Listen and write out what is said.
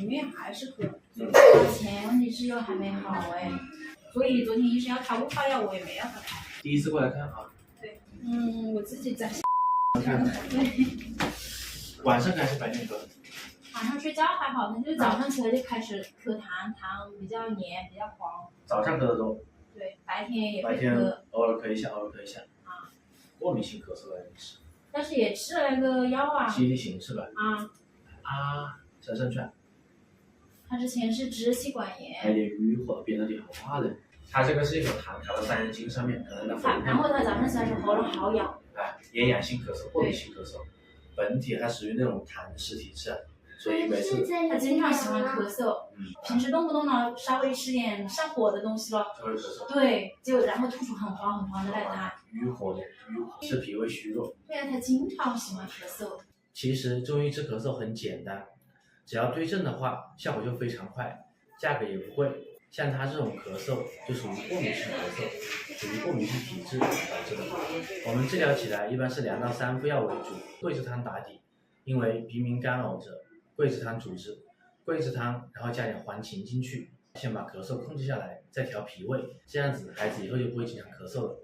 因为还是咳。他前问题是又还没好哎，所以昨天医生要开雾化药，我也没有给他开。第一次过来看啊？对，我自己在。看。对。晚上还是白天咳？晚上睡觉还好，但就是早上起来就开始咳痰，痰比较黏，比较黄。早上咳得多。对，白天也会白天咳。偶尔咳一下，偶尔咳一下。啊。过敏性咳嗽来是。但是也吃了那个药啊。西地型是吧？神圣券。他之前是支气管炎。还有点瘀或者变得有点红化的。他这个是一种痰调到三阴经上面，可能然后他早上起来时候喉咙好痒。咽痒性咳嗽、过敏性咳嗽，本体它属于那种痰湿体质，所以每次他经常喜欢咳嗽。平时动不动呢稍微吃点上火的东西了，就会咳嗽。对，就然后吐出很黄很黄的那痰。瘀火的瘀火是脾胃虚弱。对啊，他经常喜欢咳嗽。其实中医治咳嗽很简单，只要对症的话，效果就非常快，价格也不贵。像他这种咳嗽就属于过敏性咳嗽，属于过敏性体质导致的。我们治疗起来一般是2到3副药为主，桂枝汤打底，因为鼻鸣干呕者，桂枝汤主治。桂枝汤，然后加点黄芩进去，先把咳嗽控制下来，再调脾胃，这样子孩子以后就不会经常咳嗽了。